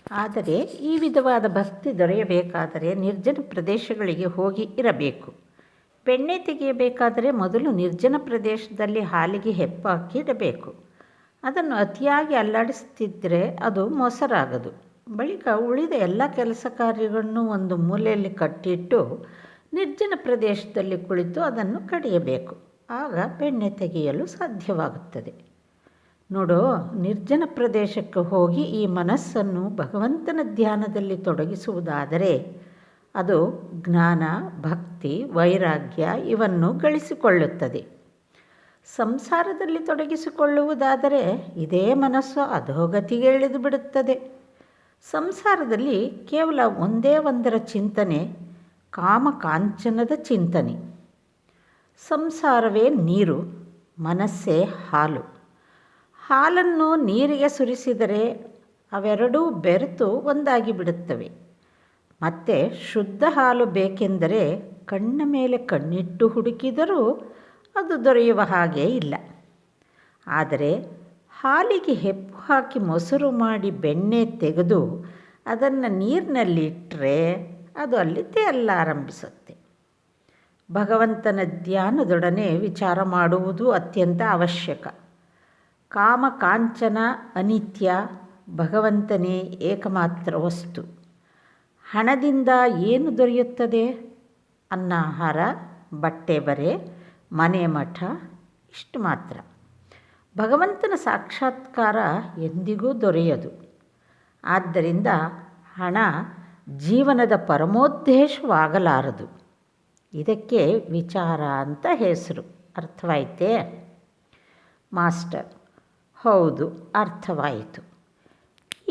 ಆದರೆ ಈ ವಿಧವಾದ ಭಕ್ತಿ ದೊರೆಯಬೇಕಾದರೆ ನಿರ್ಜನ ಪ್ರದೇಶಗಳಿಗೆ ಹೋಗಿ ಇರಬೇಕು. ಬೆಣ್ಣೆ ತೆಗೆಯಬೇಕಾದರೆ ಮೊದಲು ನಿರ್ಜನ ಪ್ರದೇಶದಲ್ಲಿ ಹಾಲಿಗೆ ಹೆಪ್ಪಾಕಿ ಇಡಬೇಕು. ಅದನ್ನು ಅತಿಯಾಗಿ ಅಲ್ಲಾಡಿಸ್ತಿದ್ದರೆ ಅದು ಮೊಸರಾಗದು. ಬಳಿಕ ಉಳಿದ ಎಲ್ಲ ಕೆಲಸ ಕಾರ್ಯಗಳನ್ನು ಒಂದು ಮೂಲೆಯಲ್ಲಿ ಕಟ್ಟಿಟ್ಟು ನಿರ್ಜನ ಪ್ರದೇಶದಲ್ಲಿ ಕುಳಿತು ಅದನ್ನು ಕಡಿಯಬೇಕು. ಆಗ ಬೆಣ್ಣೆ ತೆಗೆಯಲು ಸಾಧ್ಯವಾಗುತ್ತದೆ. ನೋಡು, ನಿರ್ಜನ ಪ್ರದೇಶಕ್ಕೆ ಹೋಗಿ ಈ ಮನಸ್ಸನ್ನು ಭಗವಂತನ ಧ್ಯಾನದಲ್ಲಿ ತೊಡಗಿಸುವುದಾದರೆ ಅದು ಜ್ಞಾನ, ಭಕ್ತಿ, ವೈರಾಗ್ಯ ಇವನ್ನು ಗಳಿಸಿಕೊಳ್ಳುತ್ತದೆ. ಸಂಸಾರದಲ್ಲಿ ತೊಡಗಿಸಿಕೊಳ್ಳುವುದಾದರೆ ಇದೇ ಮನಸ್ಸು ಅಧೋಗತಿಗೆ ಇಳಿದು ಬಿಡುತ್ತದೆ. ಸಂಸಾರದಲ್ಲಿ ಕೇವಲ ಒಂದೇ ಒಂದರ ಚಿಂತನೆ, ಕಾಮಕಾಂಚನದ ಚಿಂತನೆ. ಸಂಸಾರವೇ ನೀರು, ಮನಸ್ಸೇ ಹಾಲು. ಹಾಲನ್ನು ನೀರಿಗೆ ಸುರಿಸಿದರೆ ಅವೆರಡೂ ಬೆರೆತು ಒಂದಾಗಿ ಬಿಡುತ್ತವೆ. ಮತ್ತು ಶುದ್ಧ ಹಾಲು ಬೇಕೆಂದರೆ ಕಣ್ಣ ಮೇಲೆ ಕಣ್ಣಿಟ್ಟು ಹುಡುಕಿದರೂ ಅದು ದೊರೆಯುವ ಹಾಗೇ ಇಲ್ಲ. ಆದರೆ ಹಾಲಿಗೆ ಹೆಪ್ಪು ಹಾಕಿ ಮೊಸರು ಮಾಡಿ ಬೆಣ್ಣೆ ತೆಗೆದು ಅದನ್ನು ನೀರಿನಲ್ಲಿ ಇಟ್ಟರೆ ಅದು ಅಲ್ಲಿ ತೇಲಾರಂಭಿಸುತ್ತೆ. ಭಗವಂತನ ಧ್ಯಾನದೊಡನೆ ವಿಚಾರ ಮಾಡುವುದು ಅತ್ಯಂತ ಅವಶ್ಯಕ. ಕಾಮ ಕಾಂಚನ ಅನಿತ್ಯ, ಭಗವಂತನೇ ಏಕಮಾತ್ರ ವಸ್ತು. ಹಣದಿಂದ ಏನು ದೊರೆಯುತ್ತದೆ? ಅನ್ನಾಹಾರ, ಬಟ್ಟೆ ಬರೆ, ಮನೆ ಮಠ, ಇಷ್ಟು ಮಾತ್ರ. ಭಗವಂತನ ಸಾಕ್ಷಾತ್ಕಾರ ಎಂದಿಗೂ ದೊರೆಯದು. ಆದ್ದರಿಂದ ಹಣ ಜೀವನದ ಪರಮೋದ್ದೇಶವಾಗಲಾರದು. ಇದಕ್ಕೆ ವಿಚಾರ ಅಂತ ಹೆಸರು. ಅರ್ಥವಾಯಿತೇ? ಮಾಸ್ಟರ್: ಹೌದು, ಅರ್ಥವಾಯಿತು.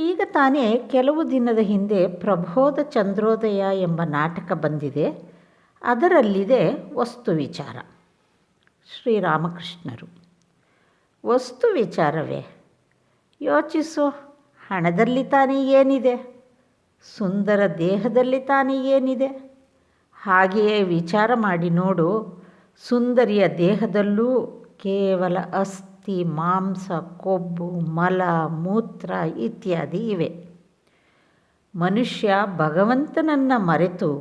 ಈಗ ತಾನೇ ಕೆಲವು ದಿನದ ಹಿಂದೆ ಪ್ರಬೋಧ ಚಂದ್ರೋದಯ ಎಂಬ ನಾಟಕ ಬಂದಿದೆ. ಅದರಲ್ಲಿದೆ ವಸ್ತು ವಿಚಾರ. ಶ್ರೀರಾಮಕೃಷ್ಣರು: ವಸ್ತು ವಿಚಾರವೇ? ಯೋಚಿಸು. ಹಣದಲ್ಲಿ ತಾನೇ ಏನಿದೆ? ಸುಂದರ ದೇಹದಲ್ಲಿ ತಾನೇ ಏನಿದೆ? ಹಾಗೆಯೇ ವಿಚಾರ ಮಾಡಿ ನೋಡು. ಸುಂದರಿಯ ದೇಹದಲ್ಲೂ ಕೇವಲ ಅಸ್ಥಿ, ಮಾಂಸ, ಕೊಬ್ಬು, ಮಲ, ಮೂತ್ರ ಇತ್ಯಾದಿ ಇವೆ. ಮನುಷ್ಯ ಭಗವಂತನನ್ನು ಮರೆತು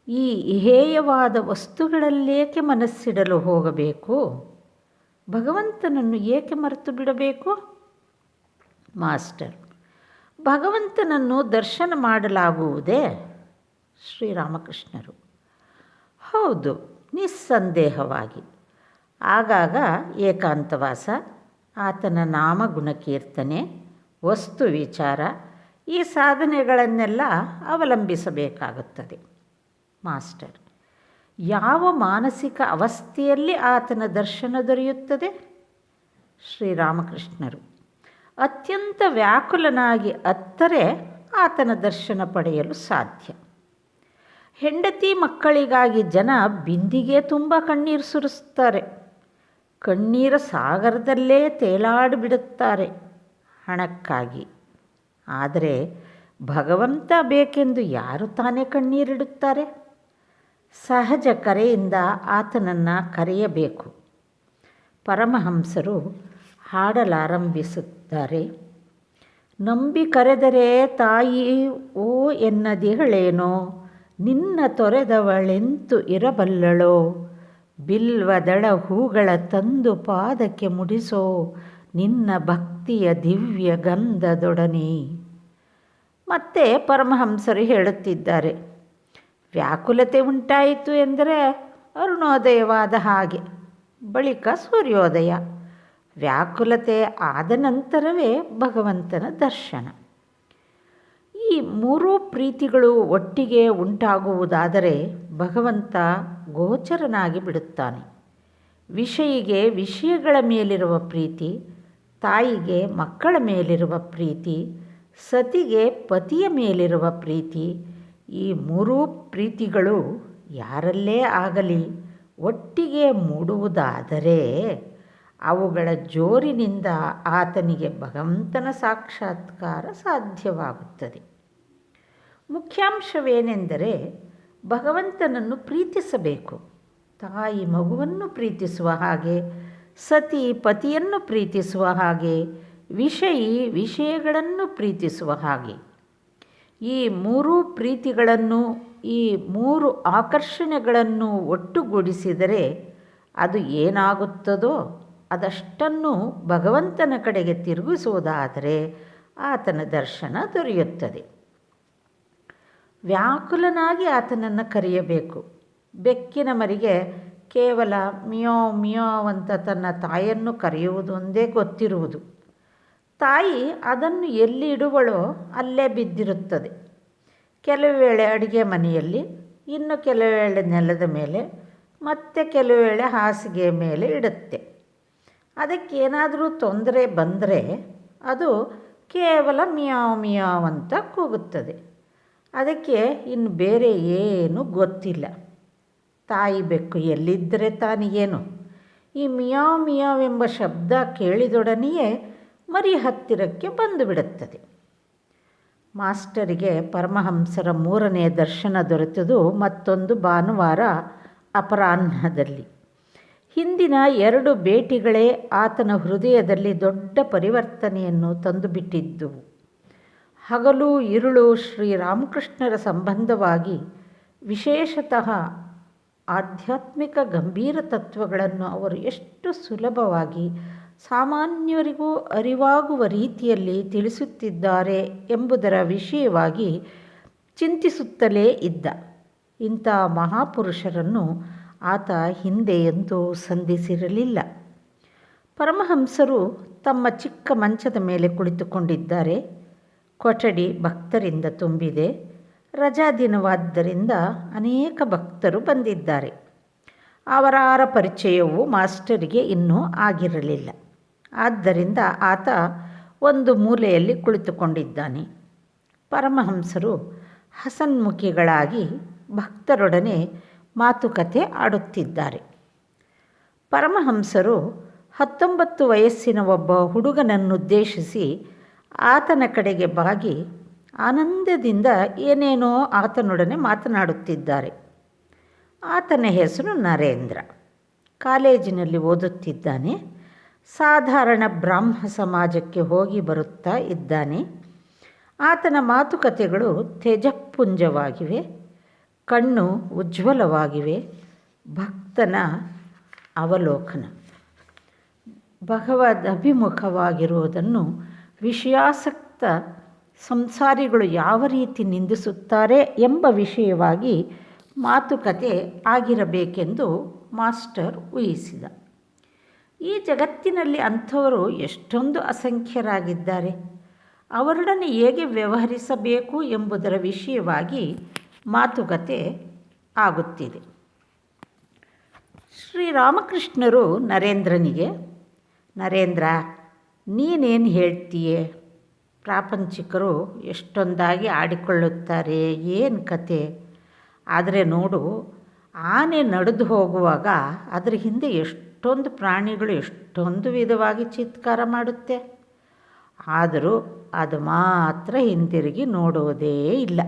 ಈ ಹೇಯವಾದ ವಸ್ತುಗಳಲ್ಲೇಕೆ ಮನಸ್ಸಿಡಲು ಹೋಗಬೇಕು? ಭಗವಂತನನ್ನು ಏಕೆ ಮರೆತು ಬಿಡಬೇಕು? ಮಾಸ್ಟರ್: ಭಗವಂತನನ್ನು ದರ್ಶನ ಮಾಡಲಾಗುವುದೇ? ಶ್ರೀರಾಮಕೃಷ್ಣರು: ಹೌದು, ನಿಸ್ಸಂದೇಹವಾಗಿ. ಆಗಾಗ ಏಕಾಂತವಾಸ, ಆತನ ನಾಮ ಗುಣಕೀರ್ತನೆ, ವಸ್ತು ವಿಚಾರ ಈ ಸಾಧನೆಗಳನ್ನೆಲ್ಲ ಅವಲಂಬಿಸಬೇಕಾಗುತ್ತದೆ. ಮಾಸ್ಟರ್: ಯಾವ ಮಾನಸಿಕ ಅವಸ್ಥೆಯಲ್ಲಿ ಆತನ ದರ್ಶನ ದೊರೆಯುತ್ತದೆ? ಶ್ರೀರಾಮಕೃಷ್ಣರು: ಅತ್ಯಂತ ವ್ಯಾಕುಲನಾಗಿ ಅತ್ತರೆ ಆತನ ದರ್ಶನ ಪಡೆಯಲು ಸಾಧ್ಯ. ಹೆಂಡತಿ ಮಕ್ಕಳಿಗಾಗಿ ಜನ ಬಿಂದಿಗೆ ತುಂಬ ಕಣ್ಣೀರು ಸುರಿಸ್ತಾರೆ. ಕಣ್ಣೀರ ಸಾಗರದಲ್ಲೇ ತೇಲಾಡಿಬಿಡುತ್ತಾರೆ ಹಣಕ್ಕಾಗಿ. ಆದರೆ ಭಗವಂತ ಬೇಕೆಂದು ಯಾರು ತಾನೇ ಕಣ್ಣೀರಿಡುತ್ತಾರೆ? ಸಹಜ ಕರೆಯಿಂದ ಆತನನ್ನು ಕರೆಯಬೇಕು. ಪರಮಹಂಸರು ಹಾಡಲಾರಂಭಿಸುತ್ತಾರೆ. ನಂಬಿ ಕರೆದರೆ ತಾಯಿ ಓ ಎನ್ನದಿಗಳೇನೋ, ನಿನ್ನ ತೊರೆದವಳೆಂತು ಇರಬಲ್ಲಳೋ, ಬಿಲ್ವದಳ ಹೂಗಳ ತಂದು ಪಾದಕ್ಕೆ ಮುಡಿಸೋ, ನಿನ್ನ ಭಕ್ತಿಯ ದಿವ್ಯ ಗಂಧದೊಡನೆ. ಮತ್ತೆ ಪರಮಹಂಸರು ಹೇಳುತ್ತಿದ್ದಾರೆ, ವ್ಯಾಕುಲತೆ ಉಂಟಾಯಿತು ಎಂದರೆ ಅರುಣೋದಯವಾದ ಹಾಗೆ, ಬಳಿಕ ಸೂರ್ಯೋದಯ. ವ್ಯಾಕುಲತೆ ಆದ ನಂತರವೇ ಭಗವಂತನ ದರ್ಶನ. ಈ ಮೂರೂ ಪ್ರೀತಿಗಳು ಒಟ್ಟಿಗೆ ಉಂಟಾಗುವುದಾದರೆ ಭಗವಂತ ಗೋಚರನಾಗಿ ಬಿಡುತ್ತಾನೆ. ವಿಷಯಿಗೆ ವಿಷಯಗಳ ಮೇಲಿರುವ ಪ್ರೀತಿ, ತಾಯಿಗೆ ಮಕ್ಕಳ ಮೇಲಿರುವ ಪ್ರೀತಿ, ಸತಿಗೆ ಪತಿಯ ಮೇಲಿರುವ ಪ್ರೀತಿ, ಈ ಮೂರೂ ಪ್ರೀತಿಗಳು ಯಾರಲ್ಲೇ ಆಗಲಿ ಒಟ್ಟಿಗೆ ಮೂಡುವುದಾದರೆ ಅವುಗಳ ಜೋರಿನಿಂದ ಆತನಿಗೆ ಭಗವಂತನ ಸಾಕ್ಷಾತ್ಕಾರ ಸಾಧ್ಯವಾಗುತ್ತದೆ. ಮುಖ್ಯಾಂಶವೇನೆಂದರೆ ಭಗವಂತನನ್ನು ಪ್ರೀತಿಸಬೇಕು. ತಾಯಿ ಮಗುವನ್ನು ಪ್ರೀತಿಸುವ ಹಾಗೆ, ಸತಿ ಪತಿಯನ್ನು ಪ್ರೀತಿಸುವ ಹಾಗೆ, ವಿಷಯಿ ವಿಷಯಗಳನ್ನು ಪ್ರೀತಿಸುವ ಹಾಗೆ. ಈ ಮೂರೂ ಪ್ರೀತಿಗಳನ್ನು, ಈ ಮೂರು ಆಕರ್ಷಣೆಗಳನ್ನು ಒಟ್ಟುಗೂಡಿಸಿದರೆ ಅದು ಏನಾಗುತ್ತದೋ ಅದಷ್ಟನ್ನು ಭಗವಂತನ ಕಡೆಗೆ ತಿರುಗಿಸುವುದಾದರೆ ಆತನ ದರ್ಶನ ದೊರೆಯುತ್ತದೆ. ವ್ಯಾಕುಲನಾಗಿ ಆತನನ್ನು ಕರೆಯಬೇಕು. ಬೆಕ್ಕಿನ ಮರಿಗೆ ಕೇವಲ ಮಿಯಾವ್ ಮಿಯಾವ್ ಅಂತ ತನ್ನ ತಾಯಿಯನ್ನು ಕರೆಯುವುದೊಂದೇ ಗೊತ್ತಿರುವುದು. ತಾಯಿ ಅದನ್ನು ಎಲ್ಲಿ ಇಡುವಳೋ ಅಲ್ಲೇ ಬಿದ್ದಿರುತ್ತದೆ. ಕೆಲವು ವೇಳೆ ಅಡುಗೆ ಮನೆಯಲ್ಲಿ, ಇನ್ನು ಕೆಲವು ವೇಳೆ ನೆಲದ ಮೇಲೆ, ಮತ್ತು ಕೆಲವು ವೇಳೆ ಹಾಸಿಗೆ ಮೇಲೆ ಇಡುತ್ತೆ. ಅದಕ್ಕೇನಾದರೂ ತೊಂದರೆ ಬಂದರೆ ಅದು ಕೇವಲ ಮಿಯಾವ್ ಮಿಯಾವ್ ಅಂತ ಕೂಗುತ್ತದೆ. ಅದಕ್ಕೆ ಇನ್ನು ಬೇರೆ ಏನೂ ಗೊತ್ತಿಲ್ಲ. ತಾಯಿ ಬೆಕ್ಕು ಎಲ್ಲಿದ್ದರೆ ತಾನಿಗೇನು? ಈ ಮಿಯಾವ್ ಮಿಯಾವ್ ಎಂಬ ಶಬ್ದ ಕೇಳಿದೊಡನೆಯೇ ಮರಿ ಹತ್ತಿರಕ್ಕೆ ಬಂದು ಬಿಡುತ್ತದೆ. ಮಾಸ್ಟರಿಗೆ ಪರಮಹಂಸರ 3ನೇ ದರ್ಶನ ದೊರೆತದು ಮತ್ತೊಂದು ಭಾನುವಾರ ಅಪರಾಹ್ನದಲ್ಲಿ. ಹಿಂದಿನ 2 ಭೇಟಿಗಳೇ ಆತನ ಹೃದಯದಲ್ಲಿ ದೊಡ್ಡ ಪರಿವರ್ತನೆಯನ್ನು ತಂದುಬಿಟ್ಟಿದ್ದುವು. ಹಗಲು ഇരുಳು ಶ್ರೀರಾಮಕೃಷ್ಣರ ಸಂಬಂಧವಾಗಿ, ವಿಶೇಷತಃ ಆಧ್ಯಾತ್ಮಿಕ ಗಂಭೀರ ತತ್ವಗಳನ್ನು ಅವರು ಎಷ್ಟು ಸುಲಭವಾಗಿ ಸಾಮಾನ್ಯರಿಗೂ ಅರಿವಾಗುವ ರೀತಿಯಲ್ಲಿ ತಿಳಿಸುತ್ತಿದ್ದಾರೆ ಎಂಬುದರ ವಿಷಯವಾಗಿ ಚಿಂತಿಸುತ್ತಲೇ ಇದ್ದ. ಇಂಥ ಮಹಾಪುರುಷರನ್ನು ಆತ ಹಿಂದೆ ಎಂದೂ ಸಂಧಿಸಿರಲಿಲ್ಲ. ಪರಮಹಂಸರು ತಮ್ಮ ಚಿಕ್ಕ ಮಂಚದ ಮೇಲೆ ಕುಳಿತುಕೊಂಡಿದ್ದಾರೆ. ಕೊಠಡಿ ಭಕ್ತರಿಂದ ತುಂಬಿದೆ. ರಜಾ ದಿನವಾದ್ದರಿಂದ ಅನೇಕ ಭಕ್ತರು ಬಂದಿದ್ದಾರೆ. ಅವರಾರ ಪರಿಚಯವೂ ಮಾಸ್ಟರಿಗೆ ಇನ್ನೂ ಆಗಿರಲಿಲ್ಲ. ಆದ್ದರಿಂದ ಆತ ಒಂದು ಮೂಲೆಯಲ್ಲಿ ಕುಳಿತುಕೊಂಡಿದ್ದಾನೆ. ಪರಮಹಂಸರು ಹಸನ್ಮುಖಿಗಳಾಗಿ ಭಕ್ತರೊಡನೆ ಮಾತುಕತೆ ಆಡುತ್ತಿದ್ದಾರೆ. ಪರಮಹಂಸರು 19 ವಯಸ್ಸಿನ ಒಬ್ಬ ಹುಡುಗನನ್ನುದ್ದೇಶಿಸಿ ಆತನ ಕಡೆಗೆ ಬಾಗಿ ಆನಂದದಿಂದ ಏನೇನೋ ಆತನೊಡನೆ ಮಾತನಾಡುತ್ತಿದ್ದಾರೆ. ಆತನ ಹೆಸರು ನರೇಂದ್ರ. ಕಾಲೇಜಿನಲ್ಲಿ ಓದುತ್ತಿದ್ದಾನೆ. ಸಾಧಾರಣ ಬ್ರಾಹ್ಮ ಸಮಾಜಕ್ಕೆ ಹೋಗಿ ಬರುತ್ತಾ ಇದ್ದಾನೆ. ಆತನ ಮಾತುಕತೆಗಳು ತೇಜಃಪುಂಜವಾಗಿವೆ, ಕಣ್ಣು ಉಜ್ವಲವಾಗಿವೆ. ಭಕ್ತನ ಅವಲೋಕನ ಭಗವದಭಿಮುಖವಾಗಿರುವುದನ್ನು ವಿಷಯಾಸಕ್ತ ಸಂಸಾರಿಗಳು ಯಾವ ರೀತಿ ನಿಂದಿಸುತ್ತಾರೆ ಎಂಬ ವಿಷಯವಾಗಿ ಮಾತುಕತೆ ಆಗಿರಬೇಕೆಂದು ಮಾಸ್ಟರ್ ಊಹಿಸಿದ. ಈ ಜಗತ್ತಿನಲ್ಲಿ ಅಂಥವರು ಎಷ್ಟೊಂದು ಅಸಂಖ್ಯರಾಗಿದ್ದಾರೆ. ಅವರೊಡನೆ ಹೇಗೆ ವ್ಯವಹರಿಸಬೇಕು ಎಂಬುದರ ವಿಷಯವಾಗಿ ಮಾತುಕತೆ ಆಗುತ್ತಿದೆ. ಶ್ರೀರಾಮಕೃಷ್ಣರು ನರೇಂದ್ರನಿಗೆ, ನರೇಂದ್ರ, ನೀನೇನು ಹೇಳ್ತೀಯೇ? ಪ್ರಾಪಂಚಿಕರು ಎಷ್ಟೊಂದಾಗಿ ಆಡಿಕೊಳ್ಳುತ್ತಾರೆ, ಏನು ಕತೆ? ಆದರೆ ನೋಡು, ಆನೆ ನಡೆದು ಹೋಗುವಾಗ ಅದರ ಹಿಂದೆ ಎಷ್ಟೊಂದು ಪ್ರಾಣಿಗಳು ಎಷ್ಟೊಂದು ವಿಧವಾಗಿ ಚೀತ್ಕಾರ ಮಾಡುತ್ತೆ. ಆದರೂ ಅದು ಮಾತ್ರ ಹಿಂತಿರುಗಿ ನೋಡುವುದೇ ಇಲ್ಲ.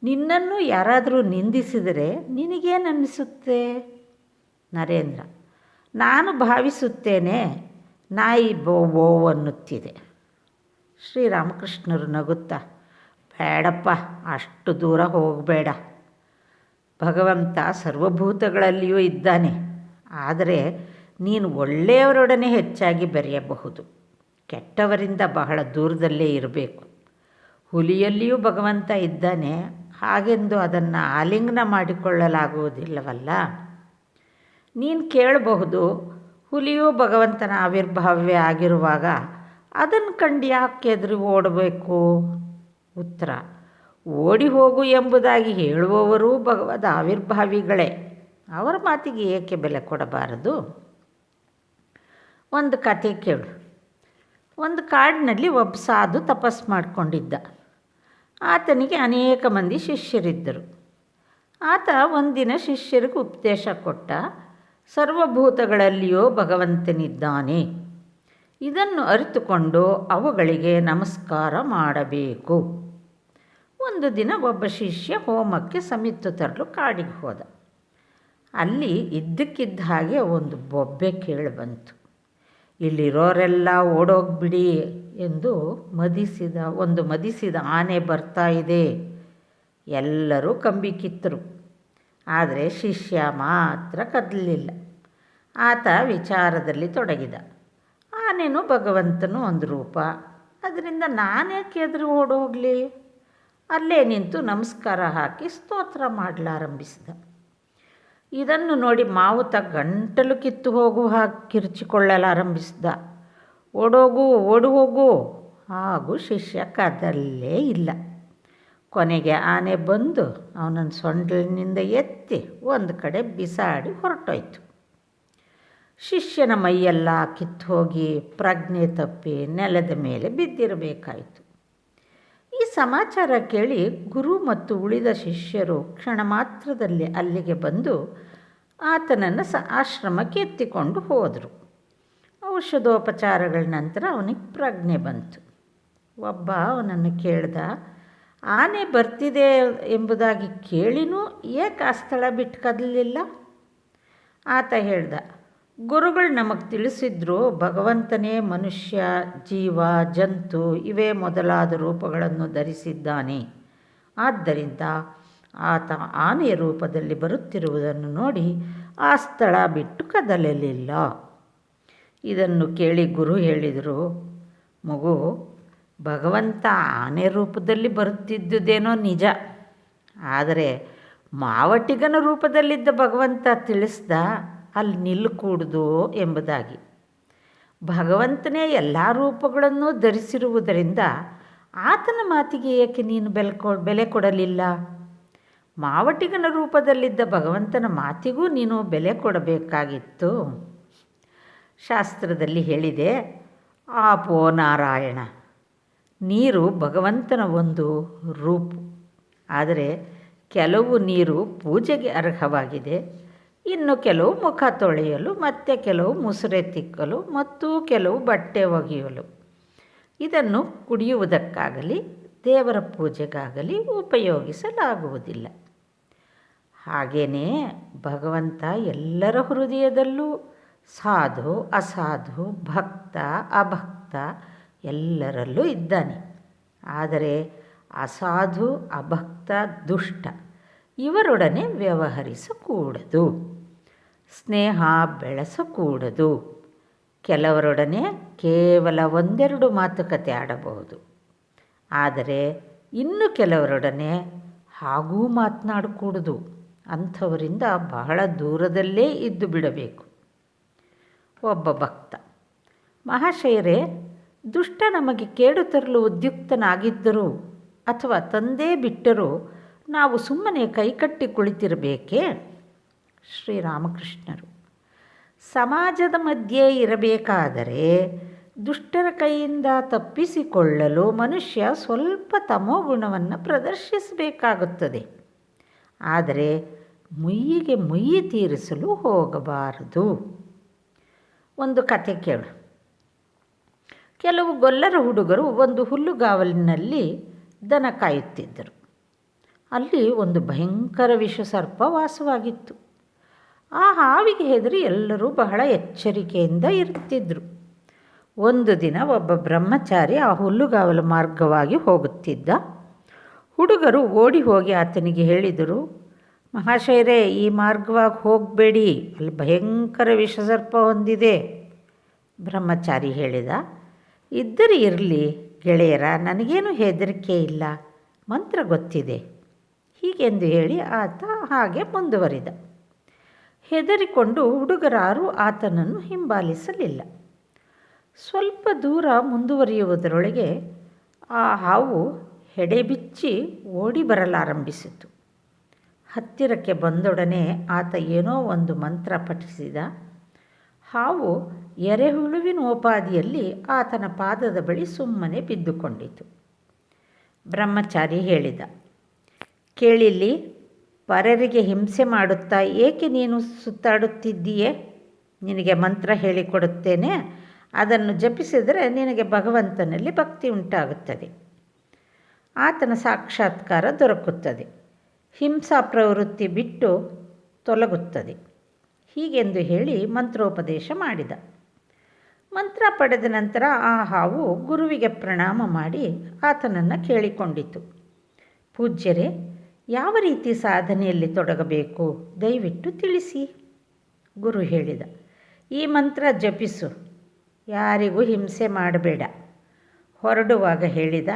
ನಿನ್ನನ್ನು ಯಾರಾದರೂ ನಿಂದಿಸಿದರೆ ನಿನಗೇನನ್ನಿಸುತ್ತೆ? ನರೇಂದ್ರ, ನಾನು ಭಾವಿಸುತ್ತೇನೆ, ನಾಯಿ ಬೋ ಬೋ ಅನ್ನುತ್ತಿದೆ. ಶ್ರೀರಾಮಕೃಷ್ಣರು ನಗುತ್ತಾ, ಬೇಡಪ್ಪ, ಅಷ್ಟು ದೂರ ಹೋಗಬೇಡ. ಭಗವಂತ ಸರ್ವಭೂತಗಳಲ್ಲಿಯೂ ಇದ್ದಾನೆ. ಆದರೆ ನೀನು ಒಳ್ಳೆಯವರೊಡನೆ ಹೆಚ್ಚಾಗಿ ಬೆರೆಯಬಹುದು, ಕೆಟ್ಟವರಿಂದ ಬಹಳ ದೂರದಲ್ಲೇ ಇರಬೇಕು. ಹುಲಿಯಲ್ಲಿಯೂ ಭಗವಂತ ಇದ್ದಾನೆ, ಹಾಗೆಂದು ಅದನ್ನು ಆಲಿಂಗನ ಮಾಡಿಕೊಳ್ಳಲಾಗುವುದಿಲ್ಲವಲ್ಲ. ನೀನು ಕೇಳಬಹುದು, ಹುಲಿಯೂ ಭಗವಂತನ ಆವಿರ್ಭಾವವೇ ಆಗಿರುವಾಗ ಅದನ್ನು ಕಂಡು ಯಾಕೆ ಎದುರು ಓಡಬೇಕು? ಉತ್ತರ, ಓಡಿ ಹೋಗು ಎಂಬುದಾಗಿ ಹೇಳುವವರೂ ಭಗವದ್ ಆವಿರ್ಭಾವಿಗಳೇ. ಅವರ ಮಾತಿಗೆ ಏಕೆ ಬೆಲೆ ಕೊಡಬಾರದು? ಒಂದು ಕತೆ ಕೇಳು. ಒಂದು ಕಾಡಿನಲ್ಲಿ ಒಬ್ಬ ಸಾಧು ತಪಸ್ಸು ಮಾಡಿಕೊಂಡಿದ್ದ. ಆತನಿಗೆ ಅನೇಕ ಮಂದಿ ಶಿಷ್ಯರಿದ್ದರು. ಆತ ಒಂದಿನ ಶಿಷ್ಯರಿಗೆ ಉಪದೇಶ ಕೊಟ್ಟ, ಸರ್ವಭೂತಗಳಲ್ಲಿಯೂ ಭಗವಂತನಿದ್ದಾನೆ. ಇದನ್ನು ಅರಿತುಕೊಂಡು ಅವುಗಳಿಗೆ ನಮಸ್ಕಾರ ಮಾಡಬೇಕು. ಒಂದು ದಿನ ಒಬ್ಬ ಶಿಷ್ಯ ಹೋಮಕ್ಕೆ ಸಮಿತ್ತು ತರಲು ಕಾಡಿಗೆ ಹೋದ. ಅಲ್ಲಿ ಇದ್ದಕ್ಕಿದ್ದ ಹಾಗೆ ಒಂದು ಬೊಬ್ಬೆ ಕೇಳಿಬಂತು. ಇಲ್ಲಿರೋರೆಲ್ಲ ಓಡೋಗ್ಬಿಡಿ, ಎಂದು ಮದಿಸಿದ ಆನೆ ಬರ್ತಾ ಇದೆ. ಎಲ್ಲರೂ ಕಂಬಿ ಕಿತ್ತರು. ಆದರೆ ಶಿಷ್ಯ ಮಾತ್ರ ಕದಲಿಲ್ಲ. ಆತ ವಿಚಾರದಲ್ಲಿ ತೊಡಗಿದ. ಆನೆನೂ ಭಗವಂತನು ಒಂದು ರೂಪ, ಅದರಿಂದ ನಾನೇಕೆ ಎದುರು ಓಡೋಗಲಿ? ಅಲ್ಲೇ ನಿಂತು ನಮಸ್ಕಾರ ಹಾಕಿ ಸ್ತೋತ್ರ ಮಾಡಲಾರಂಭಿಸಿದ. ಇದನ್ನು ನೋಡಿ ಮಾವುತ ಗಂಟಲು ಕಿತ್ತು ಹೋಗುವ ಹಾಗೆ ಕಿರುಚಿಕೊಳ್ಳಲಾರಂಭಿಸಿದ. ಓಡು ಹೋಗು. ಹಾಗೂ ಶಿಷ್ಯ ಕದಲ್ಲೇ ಇಲ್ಲ. ಕೊನೆಗೆ ಆನೆ ಬಂದು ಅವನನ್ನು ಸೊಂಡಿಲಿನಿಂದ ಎತ್ತಿ ಒಂದು ಕಡೆ ಬಿಸಾಡಿ ಹೊರಟೋಯ್ತು. ಶಿಷ್ಯನ ಮೈಯೆಲ್ಲ ಕಿತ್ತು ಹೋಗಿ ಪ್ರಜ್ಞೆ ತಪ್ಪಿ ನೆಲದ ಮೇಲೆ ಬಿದ್ದಿರಬೇಕಾಯಿತು. ಈ ಸಮಾಚಾರ ಕೇಳಿ ಗುರು ಮತ್ತು ಉಳಿದ ಶಿಷ್ಯರು ಕ್ಷಣ ಮಾತ್ರದಲ್ಲಿ ಅಲ್ಲಿಗೆ ಬಂದು ಆತನನ್ನು ಆಶ್ರಮಕ್ಕೆ ಎತ್ತಿಕೊಂಡು ಹೋದರು. ಔಷಧೋಪಚಾರಗಳ ನಂತರ ಅವನಿಗೆ ಪ್ರಜ್ಞೆ ಬಂತು. ಒಬ್ಬ ಅವನನ್ನು ಕೇಳ್ದ, ಆನೆ ಬರ್ತಿದೆ ಎಂಬುದಾಗಿ ಕೇಳಿನೂ ಏಕೆ ಆ ಸ್ಥಳ ಬಿಟ್ಟು ಕದಲಿಲ್ಲ? ಆತ ಹೇಳ್ದ, ಗುರುಗಳು ನಮಗೆ ತಿಳಿಸಿದ್ರು, ಭಗವಂತನೇ ಮನುಷ್ಯ, ಜೀವ, ಜಂತು ಇವೇ ಮೊದಲಾದ ರೂಪಗಳನ್ನು ಧರಿಸಿದ್ದಾನೆ. ಆದ್ದರಿಂದ ಆತ ಆನೆಯ ರೂಪದಲ್ಲಿ ಬರುತ್ತಿರುವುದನ್ನು ನೋಡಿ ಆ ಸ್ಥಳ ಬಿಟ್ಟು ಕದಲಲಿಲ್ಲ. ಇದನ್ನು ಕೇಳಿ ಗುರು ಹೇಳಿದರು, ಮಗು, ಭಗವಂತ ಆನೆ ರೂಪದಲ್ಲಿ ಬರುತ್ತಿದ್ದುದೇನೋ ನಿಜ, ಆದರೆ ಮಾವಟಿಗನ ರೂಪದಲ್ಲಿದ್ದ ಭಗವಂತ ತಿಳಿಸ್ದ ಅಲ್ಲಿ ನಿಲ್ಲಕೂಡದು ಎಂಬುದಾಗಿ. ಭಗವಂತನೇ ಎಲ್ಲ ರೂಪಗಳನ್ನು ಧರಿಸಿರುವುದರಿಂದ ಆತನ ಮಾತಿಗೆ ಏಕೆ ನೀನು ಬೆಲೆ ಕೊಡಲಿಲ್ಲ? ಮಾವಟಿಗನ ರೂಪದಲ್ಲಿದ್ದ ಭಗವಂತನ ಮಾತಿಗೂ ನೀನು ಬೆಲೆ ಕೊಡಬೇಕಾಗಿತ್ತು. ಶಾಸ್ತ್ರದಲ್ಲಿ ಹೇಳಿದೆ, ಆಪೋ ನಾರಾಯಣ, ನೀರು ಭಗವಂತನ ಒಂದು ರೂಪ. ಆದರೆ ಕೆಲವು ನೀರು ಪೂಜೆಗೆ ಅರ್ಹವಾಗಿದೆ, ಇನ್ನು ಕೆಲವು ಮುಖ ತೊಳೆಯಲು, ಮತ್ತು ಕೆಲವು ಮುಸುರೆ ತಿಕ್ಕಲು ಮತ್ತು ಕೆಲವು ಬಟ್ಟೆ ಒಗೆಯಲು. ಇದನ್ನು ಕುಡಿಯುವುದಕ್ಕಾಗಲಿ ದೇವರ ಪೂಜೆಗಾಗಲಿ ಉಪಯೋಗಿಸಲಾಗುವುದಿಲ್ಲ. ಹಾಗೆಯೇ ಭಗವಂತ ಎಲ್ಲರ ಹೃದಯದಲ್ಲೂ ಸಾಧು ಅಸಾಧು, ಭಕ್ತ ಅಭಕ್ತ ಎಲ್ಲರಲ್ಲೂ ಇದ್ದಾನೆ. ಆದರೆ ಅಸಾಧು ಅಭಕ್ತ ದುಷ್ಟ ಇವರೊಡನೆ ವ್ಯವಹರಿಸಕೂಡದು, ಸ್ನೇಹ ಬೆಳೆಸಕೂಡದು. ಕೆಲವರೊಡನೆ ಕೇವಲ ಒಂದೆರಡು ಮಾತುಕತೆ ಆಡಬಹುದು, ಆದರೆ ಇನ್ನು ಕೆಲವರೊಡನೆ ಹಾಗೂ ಮಾತನಾಡಕೂಡದು. ಅಂಥವರಿಂದ ಬಹಳ ದೂರದಲ್ಲೇ ಇದ್ದು ಬಿಡಬೇಕು. ಒಬ್ಬ ಭಕ್ತ, ಮಹಾಶಯರೇ, ದುಷ್ಟ ನಮಗೆ ಕೇಡು ತರಲು ಉದ್ಯುಕ್ತನಾಗಿದ್ದರೂ ಅಥವಾ ತಂದೇ ಬಿಟ್ಟರೂ ನಾವು ಸುಮ್ಮನೆ ಕೈಕಟ್ಟಿ ಕುಳಿತಿರಬೇಕೇ? ಶ್ರೀರಾಮಕೃಷ್ಣರು, ಸಮಾಜದ ಮಧ್ಯೆ ಇರಬೇಕಾದರೆ ದುಷ್ಟರ ಕೈಯಿಂದ ತಪ್ಪಿಸಿಕೊಳ್ಳಲು ಮನುಷ್ಯ ಸ್ವಲ್ಪ ತಮೋಗುಣವನ್ನು ಪ್ರದರ್ಶಿಸಬೇಕಾಗುತ್ತದೆ. ಆದರೆ ಮುಯ್ಯಿಗೆ ಮುಯ್ಯಿ ತೀರಿಸಲು ಹೋಗಬಾರದು. ಒಂದು ಕತೆ ಕೇಳು. ಕೆಲವು ಗೊಲ್ಲರ ಹುಡುಗರು ಒಂದು ಹುಲ್ಲುಗಾವಲಿನಲ್ಲಿ ದನ ಕಾಯುತ್ತಿದ್ದರು. ಅಲ್ಲಿ ಒಂದು ಭಯಂಕರ ವಿಷಸರ್ಪ ವಾಸವಾಗಿತ್ತು. ಆ ಹಾವಿಗೆ ಹೆದರಿ ಎಲ್ಲರೂ ಬಹಳ ಎಚ್ಚರಿಕೆಯಿಂದ ಇರುತ್ತಿದ್ದರು. ಒಂದು ದಿನ ಒಬ್ಬ ಬ್ರಹ್ಮಚಾರಿ ಆ ಹುಲ್ಲುಗಾವಲು ಮಾರ್ಗವಾಗಿ ಹೋಗುತ್ತಿದ್ದ. ಹುಡುಗರು ಓಡಿ ಹೋಗಿ ಆತನಿಗೆ ಹೇಳಿದರು, ಮಹಾಶಯರೇ, ಈ ಮಾರ್ಗವಾಗಿ ಹೋಗಬೇಡಿ, ಅಲ್ಲಿ ಭಯಂಕರ ವಿಷಸರ್ಪ ಹೊಂದಿದೆ. ಬ್ರಹ್ಮಚಾರಿ ಹೇಳಿದ, ಇದ್ದರೆ ಇರಲಿ ಗೆಳೆಯರ, ನನಗೇನು ಹೆದರಿಕೆ ಇಲ್ಲ, ಮಂತ್ರ ಗೊತ್ತಿದೆ. ಹೀಗೆಂದು ಹೇಳಿ ಆತ ಹಾಗೆ ಮುಂದುವರಿದ. ಹೆದರಿಕೊಂಡು ಹುಡುಗರಾರು ಆತನನ್ನು ಹಿಂಬಾಲಿಸಲಿಲ್ಲ. ಸ್ವಲ್ಪ ದೂರ ಮುಂದುವರಿಯುವುದರೊಳಗೆ ಆ ಹಾವು ಹೆಡೆಬಿಚ್ಚಿ ಓಡಿ ಬರಲಾರಂಭಿಸಿತು. ಹತ್ತಿರಕ್ಕೆ ಬಂದೊಡನೆ ಆತ ಏನೋ ಒಂದು ಮಂತ್ರ ಪಠಿಸಿದ. ಹಾವು ಎರೆಹುಳುವಿನೋಪಾದಿಯಲ್ಲಿ ಆತನ ಪಾದದ ಬಳಿ ಸುಮ್ಮನೆ ಬಿದ್ದುಕೊಂಡಿತು. ಬ್ರಹ್ಮಚಾರಿ ಹೇಳಿದ, ಕೇಳಿಲ್ಲಿ, ಪರರಿಗೆ ಹಿಂಸೆ ಮಾಡುತ್ತಾ ಏಕೆ ನೀನು ಸುತ್ತಾಡುತ್ತಿದ್ದೀಯೇ? ನಿನಗೆ ಮಂತ್ರ ಹೇಳಿಕೊಡುತ್ತೇನೆ, ಅದನ್ನು ಜಪಿಸಿದರೆ ನಿನಗೆ ಭಗವಂತನಲ್ಲಿ ಭಕ್ತಿ ಉಂಟಾಗುತ್ತದೆ, ಆತನ ಸಾಕ್ಷಾತ್ಕಾರ ದೊರಕುತ್ತದೆ, ಹಿಂಸಾ ಪ್ರವೃತ್ತಿ ಬಿಟ್ಟು ತೊಲಗುತ್ತದೆ. ಹೀಗೆಂದು ಹೇಳಿ ಮಂತ್ರೋಪದೇಶ ಮಾಡಿದ. ಮಂತ್ರ ಪಡೆದ ನಂತರ ಆ ಹಾವು ಗುರುವಿಗೆ ಪ್ರಣಾಮ ಮಾಡಿ ಆತನನ್ನು ಕೇಳಿಕೊಂಡಿತು. ಪೂಜ್ಯರೇ, ಯಾವ ರೀತಿ ಸಾಧನೆಯಲ್ಲಿ ತೊಡಗಬೇಕು ದಯವಿಟ್ಟು ತಿಳಿಸಿ. ಗುರು ಹೇಳಿದ, ಈ ಮಂತ್ರ ಜಪಿಸು, ಯಾರಿಗೂ ಹಿಂಸೆ ಮಾಡಬೇಡ. ಹೊರಡುವಾಗ ಹೇಳಿದ,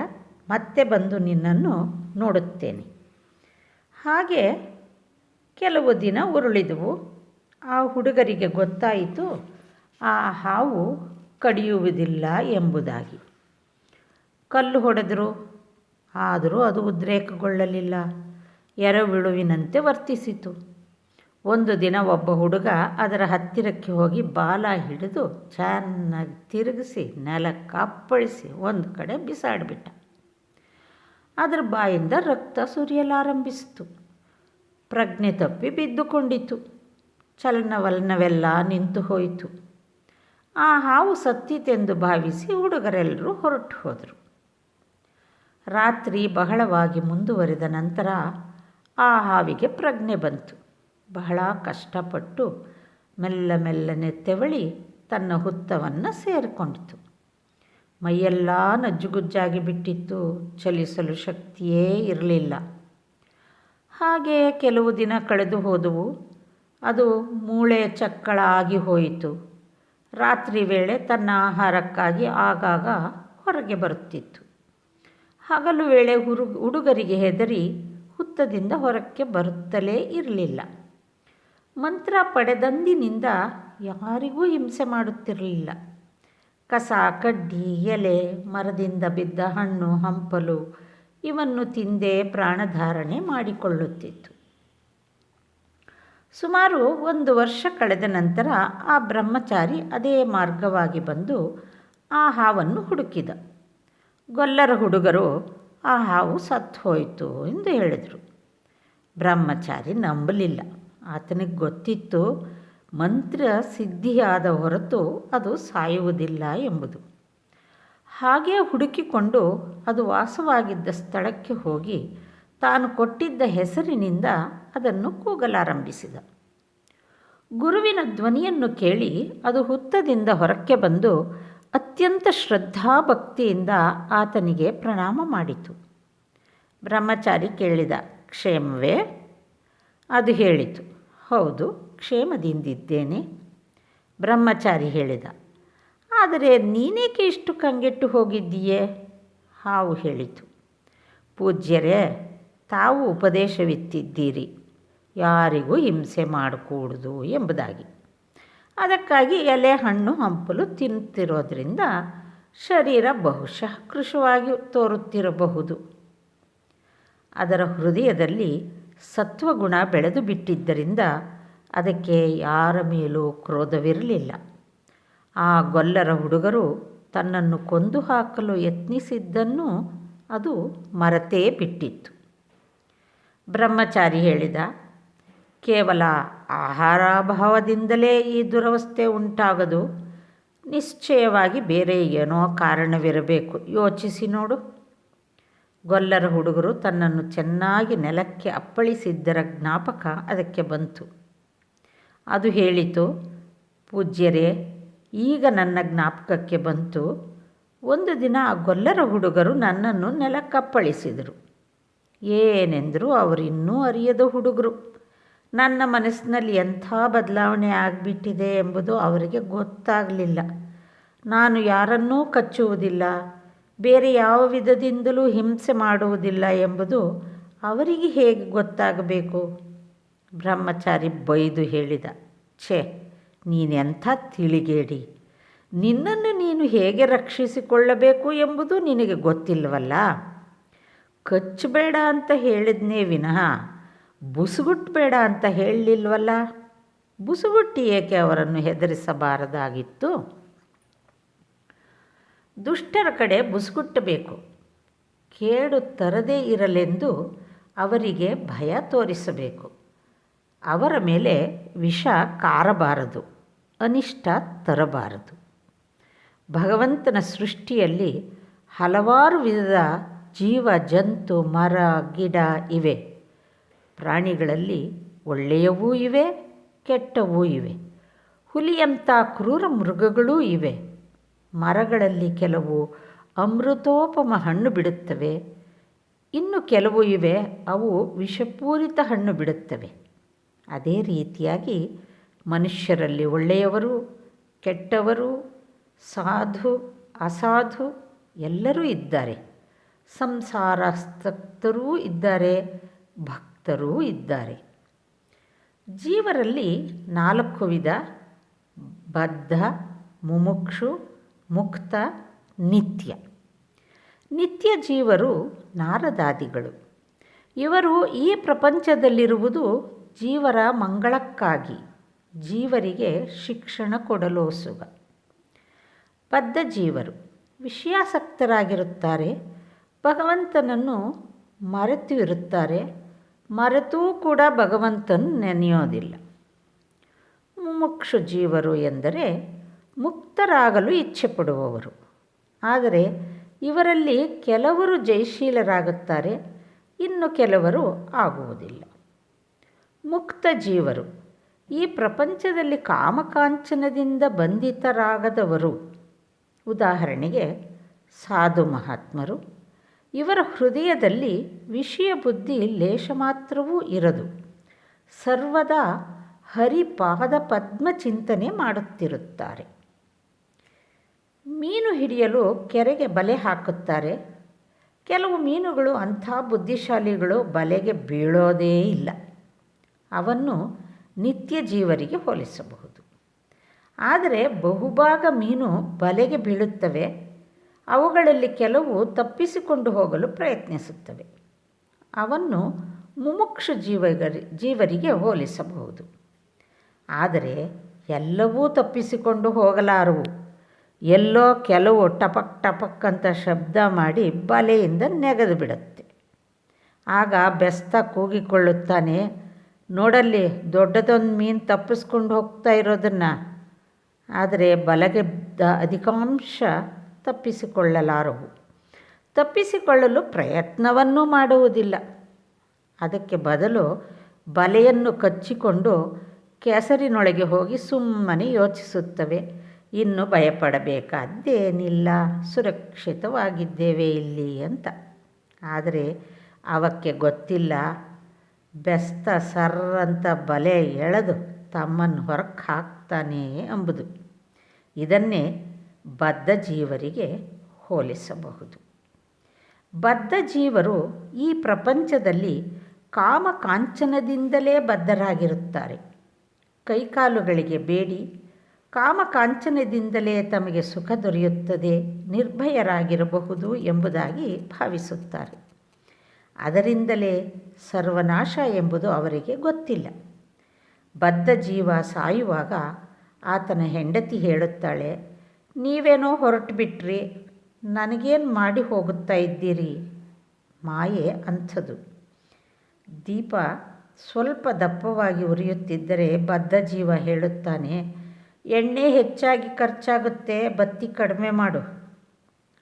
ಮತ್ತೆ ಬಂದು ನಿನ್ನನ್ನು ನೋಡುತ್ತೇನೆ. ಹಾಗೆ ಕೆಲವು ದಿನ ಉರುಳಿದವು. ಆ ಹುಡುಗರಿಗೆ ಗೊತ್ತಾಯಿತು ಆ ಹಾವು ಕಡಿಯುವುದಿಲ್ಲ ಎಂಬುದಾಗಿ. ಕಲ್ಲು ಹೊಡೆದರು, ಆದರೂ ಅದು ಉದ್ರೇಕಗೊಳ್ಳಲಿಲ್ಲ. ಎರವಿಳುವಿನಂತೆ ವರ್ತಿಸಿತು. ಒಂದು ದಿನ ಒಬ್ಬ ಹುಡುಗ ಅದರ ಹತ್ತಿರಕ್ಕೆ ಹೋಗಿ ಬಾಲ ಹಿಡಿದು ಚೆನ್ನಾಗಿ ತಿರುಗಿಸಿ ನೆಲಕ್ಕೆ ಅಪ್ಪಳಿಸಿ ಒಂದು ಕಡೆ ಬಿಸಾಡಿಬಿಟ್ಟ. ಅದರ ಬಾಯಿಂದ ರಕ್ತ ಸುರಿಯಲಾರಂಭಿಸಿತು. ಪ್ರಜ್ಞೆ ತಪ್ಪಿ ಬಿದ್ದುಕೊಂಡಿತು. ಚಲನವಲನವೆಲ್ಲ ನಿಂತು ಹೋಯಿತು. ಆ ಹಾವು ಸತ್ತಿತೆಂದು ಭಾವಿಸಿ ಹುಡುಗರೆಲ್ಲರೂ ಹೊರಟು ಹೋದರು. ರಾತ್ರಿ ಬಹಳವಾಗಿ ಮುಂದುವರಿದ ನಂತರ ಆ ಹಾವಿಗೆ ಪ್ರಜ್ಞೆ ಬಂತು. ಬಹಳ ಕಷ್ಟಪಟ್ಟು ಮೆಲ್ಲ ಮೆಲ್ಲನೆ ತೆವಳಿ ತನ್ನ ಹುತ್ತವನ್ನು ಸೇರಿಕೊಂಡಿತು. ಮೈಯೆಲ್ಲ ನಜ್ಜುಗುಜ್ಜಾಗಿ ಬಿಟ್ಟಿತ್ತು. ಚಲಿಸಲು ಶಕ್ತಿಯೇ ಇರಲಿಲ್ಲ. ಹಾಗೆಯೇ ಕೆಲವು ದಿನ ಕಳೆದು ಹೋದವು. ಅದು ಮೂಳೆ ಚಕ್ಕಳ ಆಗಿ ಹೋಯಿತು. ರಾತ್ರಿ ವೇಳೆ ತನ್ನ ಆಹಾರಕ್ಕಾಗಿ ಆಗಾಗ ಹೊರಗೆ ಬರುತ್ತಿತ್ತು. ಹಗಲು ವೇಳೆ ಹುಡುಗರಿಗೆ ಹೆದರಿ ಹುತ್ತದಿಂದ ಹೊರಕ್ಕೆ ಬರುತ್ತಲೇ ಇರಲಿಲ್ಲ. ಮಂತ್ರ ಪಡೆದಂದಿನಿಂದ ಯಾರಿಗೂ ಹಿಂಸೆ ಮಾಡುತ್ತಿರಲಿಲ್ಲ. ಕಸ, ಕಡ್ಡಿ, ಎಲೆ, ಮರದಿಂದ ಬಿದ್ದ ಹಣ್ಣು ಹಂಪಲು ಇವನ್ನು ತಿಂದೇ ಪ್ರಾಣಧಾರಣೆ ಮಾಡಿಕೊಳ್ಳುತ್ತಿತ್ತು. ಸುಮಾರು 1 ವರ್ಷ ಕಳೆದ ನಂತರ ಆ ಬ್ರಹ್ಮಚಾರಿ ಅದೇ ಮಾರ್ಗವಾಗಿ ಬಂದು ಆ ಹಾವನ್ನು ಹುಡುಕಿದ. ಗೊಲ್ಲರ ಹುಡುಗರು ಆ ಹಾವು ಸತ್ತು ಹೋಯಿತು ಎಂದು ಹೇಳಿದರು. ಬ್ರಹ್ಮಚಾರಿ ನಂಬಲಿಲ್ಲ. ಆತನಿಗೆ ಗೊತ್ತಿತ್ತು ಮಂತ್ರ ಸಿದ್ಧಿಯಾದ ಹೊರತು ಅದು ಸಾಯುವುದಿಲ್ಲ ಎಂಬುದು. ಹಾಗೇ ಹುಡುಕಿಕೊಂಡು ಅದು ವಾಸವಾಗಿದ್ದ ಸ್ಥಳಕ್ಕೆ ಹೋಗಿ ತಾನು ಕೊಟ್ಟಿದ್ದ ಹೆಸರಿನಿಂದ ಅದನ್ನು ಕೂಗಲಾರಂಭಿಸಿದ. ಗುರುವಿನ ಧ್ವನಿಯನ್ನು ಕೇಳಿ ಅದು ಹುತ್ತದಿಂದ ಹೊರಕ್ಕೆ ಬಂದು ಅತ್ಯಂತ ಶ್ರದ್ಧಾಭಕ್ತಿಯಿಂದ ಆತನಿಗೆ ಪ್ರಣಾಮ ಮಾಡಿತು. ಬ್ರಹ್ಮಚಾರಿ ಕೇಳಿದ, ಕ್ಷೇಮವೇ? ಅದು ಹೇಳಿತು, ಹೌದು, ಕ್ಷೇಮದಿಂದಿದ್ದೇನೆ. ಬ್ರಹ್ಮಚಾರಿ ಹೇಳಿದ, ಆದರೆ ನೀನೇಕೆ ಇಷ್ಟು ಕಂಗೆಟ್ಟು ಹೋಗಿದ್ದೀಯೇ? ಹಾವು ಹೇಳಿತು, ಪೂಜ್ಯರೇ, ತಾವು ಉಪದೇಶವಿತ್ತಿದ್ದೀರಿ, ಯಾರಿಗೂ ಹಿಂಸೆ ಮಾಡಕೂಡದು ಎಂಬುದಾಗಿ. ಅದಕ್ಕಾಗಿ ಎಲೆ, ಹಣ್ಣು ಹಂಪಲು ತಿನ್ನುತ್ತಿರೋದ್ರಿಂದ ಶರೀರ ಬಹುಶಃ ಕೃಶವಾಗಿ ತೋರುತ್ತಿರಬಹುದು. ಅದರ ಹೃದಯದಲ್ಲಿ ಸತ್ವಗುಣ ಬೆಳೆದು ಬಿಟ್ಟಿದ್ದರಿಂದ ಅದಕ್ಕೆ ಯಾರ ಮೇಲೂ ಕ್ರೋಧವಿರಲಿಲ್ಲ. ಆ ಗೊಲ್ಲರ ಹುಡುಗರು ತನ್ನನ್ನು ಕೊಂದು ಹಾಕಲು ಯತ್ನಿಸಿದ್ದನ್ನು ಅದು ಮರೆತೇ ಬಿಟ್ಟಿತ್ತು. ಬ್ರಹ್ಮಚಾರಿ ಹೇಳಿದ, ಕೇವಲ ಆಹಾರಾಭಾವದಿಂದಲೇ ಈ ದುರವಸ್ಥೆ ಉಂಟಾಗದು. ನಿಶ್ಚಯವಾಗಿ ಬೇರೆ ಏನೋ ಕಾರಣವಿರಬೇಕು. ಯೋಚಿಸಿ ನೋಡು. ಗೊಲ್ಲರ ಹುಡುಗರು ತನ್ನನ್ನು ಚೆನ್ನಾಗಿ ನೆಲಕ್ಕೆ ಅಪ್ಪಳಿಸಿದ್ದರ ಜ್ಞಾಪಕ ಅದಕ್ಕೆ ಬಂತು. ಅದು ಹೇಳಿತು, ಪೂಜ್ಯರೇ, ಈಗ ನನ್ನ ಜ್ಞಾಪಕಕ್ಕೆ ಬಂತು. ಒಂದು ದಿನ ಆ ಗೊಲ್ಲರ ಹುಡುಗರು ನನ್ನನ್ನು ನೆಲಕ್ಕಪ್ಪಳಿಸಿದರು. ಏನೆಂದರೂ ಅವರಿನ್ನೂ ಅರಿಯದ ಹುಡುಗರು. ನನ್ನ ಮನಸ್ಸಿನಲ್ಲಿ ಎಂಥ ಬದಲಾವಣೆ ಆಗಿಬಿಟ್ಟಿದೆ ಎಂಬುದು ಅವರಿಗೆ ಗೊತ್ತಾಗಲಿಲ್ಲ. ನಾನು ಯಾರನ್ನೂ ಕಚ್ಚುವುದಿಲ್ಲ, ಬೇರೆ ಯಾವ ವಿಧದಿಂದಲೂ ಹಿಂಸೆ ಮಾಡುವುದಿಲ್ಲ ಎಂಬುದು ಅವರಿಗೆ ಹೇಗೆ ಗೊತ್ತಾಗಬೇಕು? ಬ್ರಹ್ಮಚಾರಿ ಬೈದು ಹೇಳಿದ, ಛೇ, ನೀನೆಂಥ ತಿಳಿಗೇಡಿ. ನಿನ್ನನ್ನು ನೀನು ಹೇಗೆ ರಕ್ಷಿಸಿಕೊಳ್ಳಬೇಕು ಎಂಬುದು ನಿನಗೆ ಗೊತ್ತಿಲ್ಲವಲ್ಲ. ಕಚ್ಚಬೇಡ ಅಂತ ಹೇಳಿದ್ನೇ ವಿನಃ ಬುಸುಗುಟ್ಟಬೇಡ ಅಂತ ಹೇಳಲಿಲ್ವಲ್ಲ. ಬುಸುಗುಟ್ಟಿ ಏಕೆ ಅವರನ್ನು ಹೆದರಿಸಬಾರದಾಗಿತ್ತು? ದುಷ್ಟರ ಕಡೆ ಬುಸುಗುಟ್ಟಬೇಕು. ಕೇಡು ತರದೇ ಇರಲೆಂದು ಅವರಿಗೆ ಭಯ ತೋರಿಸಬೇಕು. ಅವರ ಮೇಲೆ ವಿಷ ಕಾರಬಾರದು, ಅನಿಷ್ಟ ತರಬಾರದು. ಭಗವಂತನ ಸೃಷ್ಟಿಯಲ್ಲಿ ಹಲವಾರು ವಿಧದ ಜೀವ, ಜಂತು, ಮರ, ಗಿಡ ಇವೆ. ಪ್ರಾಣಿಗಳಲ್ಲಿ ಒಳ್ಳೆಯವೂ ಇವೆ, ಕೆಟ್ಟವೂ ಇವೆ. ಹುಲಿಯಂಥ ಕ್ರೂರ ಮೃಗಗಳೂ ಇವೆ. ಮರಗಳಲ್ಲಿ ಕೆಲವು ಅಮೃತೋಪಮ ಹಣ್ಣು ಬಿಡುತ್ತವೆ, ಇನ್ನು ಕೆಲವು ಇವೆ ಅವು ವಿಷಪೂರಿತ ಹಣ್ಣು ಬಿಡುತ್ತವೆ. ಅದೇ ರೀತಿಯಾಗಿ ಮನುಷ್ಯರಲ್ಲಿ ಒಳ್ಳೆಯವರು, ಕೆಟ್ಟವರು, ಸಾಧು, ಅಸಾಧು ಎಲ್ಲರೂ ಇದ್ದಾರೆ. ಸಂಸಾರಾಸಕ್ತರೂ ಇದ್ದಾರೆ, ಭಕ್ತರೂ ಇದ್ದಾರೆ. ಜೀವರಲ್ಲಿ 4 ವಿಧ: ಬದ್ಧ, ಮುಮುಕ್ಷು, ಮುಕ್ತ, ನಿತ್ಯ. ನಿತ್ಯ ಜೀವರು ನಾರದಾದಿಗಳು. ಇವರು ಈ ಪ್ರಪಂಚದಲ್ಲಿರುವುದು ಜೀವರ ಮಂಗಳಕ್ಕಾಗಿ, ಜೀವರಿಗೆ ಶಿಕ್ಷಣ ಕೊಡಲೋಸುಗ. ಬದ್ಧ ಜೀವರು ವಿಷಯಾಸಕ್ತರಾಗಿರುತ್ತಾರೆ, ಭಗವಂತನನ್ನು ಮರೆತು ಇರುತ್ತಾರೆ, ಮರೆತೂ ಕೂಡ ಭಗವಂತನ ನೆನೆಯೋದಿಲ್ಲ. ಮುಮುಕ್ಷು ಜೀವರು ಎಂದರೆ ಮುಕ್ತರಾಗಲು ಇಚ್ಛೆ ಪಡುವವರು. ಆದರೆ ಇವರಲ್ಲಿ ಕೆಲವರು ಜಯಶೀಲರಾಗುತ್ತಾರೆ, ಇನ್ನು ಕೆಲವರು ಆಗುವುದಿಲ್ಲ. ಮುಕ್ತ ಜೀವರು ಈ ಪ್ರಪಂಚದಲ್ಲಿ ಕಾಮಕಾಂಚನದಿಂದ ಬಂಧಿತರಾಗದವರು. ಉದಾಹರಣೆಗೆ ಸಾಧು ಮಹಾತ್ಮರು. ಇವರ ಹೃದಯದಲ್ಲಿ ವಿಷಯ ಬುದ್ಧಿ ಲೇಷ ಮಾತ್ರವೂ ಇರದು. ಸರ್ವದಾ ಹರಿಪಾದ ಪದ್ಮ ಚಿಂತನೆ ಮಾಡುತ್ತಿರುತ್ತಾರೆ. ಮೀನು ಹಿಡಿಯಲು ಕೆರೆಗೆ ಬಲೆ ಹಾಕುತ್ತಾರೆ. ಕೆಲವು ಮೀನುಗಳು ಅಂಥ ಬುದ್ಧಿಶಾಲಿಗಳು ಬಲೆಗೆ ಬೀಳೋದೇ ಇಲ್ಲ. ಅವನ್ನು ನಿತ್ಯ ಜೀವರಿಗೆ ಹೋಲಿಸಬಹುದು. ಆದರೆ ಬಹುಭಾಗ ಮೀನು ಬಲೆಗೆ ಬೀಳುತ್ತವೆ. ಅವುಗಳಲ್ಲಿ ಕೆಲವು ತಪ್ಪಿಸಿಕೊಂಡು ಹೋಗಲು ಪ್ರಯತ್ನಿಸುತ್ತವೆ. ಅವನ್ನು ಮುಮುಕ್ಷು ಜೀವರಿಗೆ ಹೋಲಿಸಬಹುದು. ಆದರೆ ಎಲ್ಲವೂ ತಪ್ಪಿಸಿಕೊಂಡು ಹೋಗಲಾರವು. ಎಲ್ಲೋ ಕೆಲವು ಟಪಕ್ ಟಪಕ್ ಅಂತ ಶಬ್ದ ಮಾಡಿ ಬಲೆಯಿಂದ ನೆಗೆದು ಬಿಡುತ್ತೆ. ಆಗ ಬೆಸ್ತ ಕೂಗಿಕೊಳ್ಳುತ್ತಾನೆ, ನೋಡಲ್ಲಿ ದೊಡ್ಡದೊಂದು ಮೀನು ತಪ್ಪಿಸ್ಕೊಂಡು ಹೋಗ್ತಾ ಇರೋದನ್ನು. ಆದರೆ ಬಲೆಗೆ ಅಧಿಕಾಂಶ ತಪ್ಪಿಸಿಕೊಳ್ಳಲಾರವು. ತಪ್ಪಿಸಿಕೊಳ್ಳಲು ಪ್ರಯತ್ನವನ್ನೂ ಮಾಡುವುದಿಲ್ಲ. ಅದಕ್ಕೆ ಬದಲು ಬಲೆಯನ್ನು ಕಚ್ಚಿಕೊಂಡು ಕೆಸರಿನೊಳಗೆ ಹೋಗಿ ಸುಮ್ಮನೆ ಯೋಚಿಸುತ್ತವೆ, ಇನ್ನು ಭಯಪಡಬೇಕಾದ್ದೇನಿಲ್ಲ, ಸುರಕ್ಷಿತವಾಗಿದ್ದೇವೆ ಇಲ್ಲಿ ಅಂತ. ಆದರೆ ಅವಕ್ಕೆ ಗೊತ್ತಿಲ್ಲ, ಬೆಸ್ತ ಸರ್ರಂತ ಬಲೆ ಎಳೆದು ತಮ್ಮನ್ನು ಹೊರಕ್ಕೆ ಹಾಕ್ತಾನೆ ಎಂಬುದು. ಇದನ್ನೇ ಬದ್ಧ ಜೀವರಿಗೆ ಹೋಲಿಸಬಹುದು. ಬದ್ಧ ಜೀವರು ಈ ಪ್ರಪಂಚದಲ್ಲಿ ಕಾಮಕಾಂಚನದಿಂದಲೇ ಬದ್ಧರಾಗಿರುತ್ತಾರೆ. ಕೈಕಾಲುಗಳಿಗೆ ಬೇಡಿ ಕಾಮಕಾಂಚನದಿಂದಲೇ ತಮಗೆ ಸುಖ ದೊರೆಯುತ್ತದೆ, ನಿರ್ಭಯರಾಗಿರಬಹುದು ಎಂಬುದಾಗಿ ಭಾವಿಸುತ್ತಾರೆ. ಅದರಿಂದಲೇ ಸರ್ವನಾಶ ಎಂಬುದು ಅವರಿಗೆ ಗೊತ್ತಿಲ್ಲ. ಬದ್ಧ ಜೀವ ಸಾಯುವಾಗ ಆತನ ಹೆಂಡತಿ ಹೇಳುತ್ತಾಳೆ, ನೀವೇನೋ ಹೊರಟು ಬಿಟ್ರಿ, ನನಗೇನು ಮಾಡಿ ಹೋಗುತ್ತಾ ಇದ್ದೀರಿ. ಮಾಯೆ ಅಂಥದ್ದು. ದೀಪ ಸ್ವಲ್ಪ ದಪ್ಪವಾಗಿ ಉರಿಯುತ್ತಿದ್ದರೆ ಬದ್ಧ ಜೀವ ಹೇಳುತ್ತಾನೆ, ಎಣ್ಣೆ ಹೆಚ್ಚಾಗಿ ಖರ್ಚಾಗುತ್ತೆ, ಬತ್ತಿ ಕಡಿಮೆ ಮಾಡು.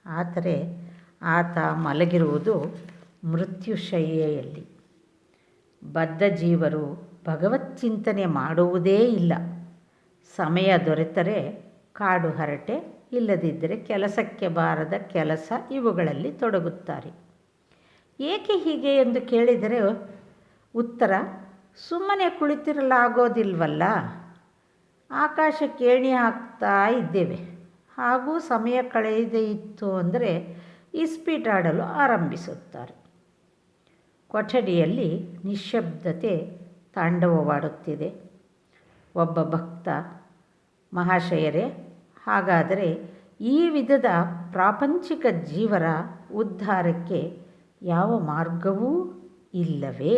ಆದರೆ ಆತ ಮಲಗಿರುವುದು ಮೃತ್ಯುಶಯ್ಯೆಯಲ್ಲಿ. ಬದ್ಧ ಜೀವರು ಭಗವತ್ ಚಿಂತನೆ ಮಾಡುವುದೇ ಇಲ್ಲ. ಸಮಯ ದೊರೆತರೆ ಕಾಡು ಹರಟೆ, ಇಲ್ಲದಿದ್ದರೆ ಕೆಲಸಕ್ಕೆ ಬಾರದ ಕೆಲಸ ಇವುಗಳಲ್ಲಿ ತೊಡಗುತ್ತಾರೆ. ಏಕೆ ಹೀಗೆ ಎಂದು ಕೇಳಿದರೆ ಉತ್ತರ, ಸುಮ್ಮನೆ ಕುಳಿತಿರಲಾಗೋದಿಲ್ವಲ್ಲ, ಆಕಾಶಕ್ಕೆ ಏಣಿ ಹಾಕ್ತಾ ಇದ್ದೇವೆ, ಹಾಗೂ ಸಮಯ ಕಳೆಯದೇ ಇತ್ತು ಅಂದರೆ ಇಸ್ಪೀಟಾಡಲು ಆರಂಭಿಸುತ್ತಾರೆ. ಕೊಠಡಿಯಲ್ಲಿ ನಿಶ್ಶಬ್ದತೆ ತಾಂಡವವಾಡುತ್ತಿದೆ. ಒಬ್ಬ ಭಕ್ತ, ಮಹಾಶಯರೇ, ಹಾಗಾದರೆ ಈ ವಿಧದ ಪ್ರಾಪಂಚಿಕ ಜೀವರ ಉದ್ಧಾರಕ್ಕೆ ಯಾವ ಮಾರ್ಗವೂ ಇಲ್ಲವೇ?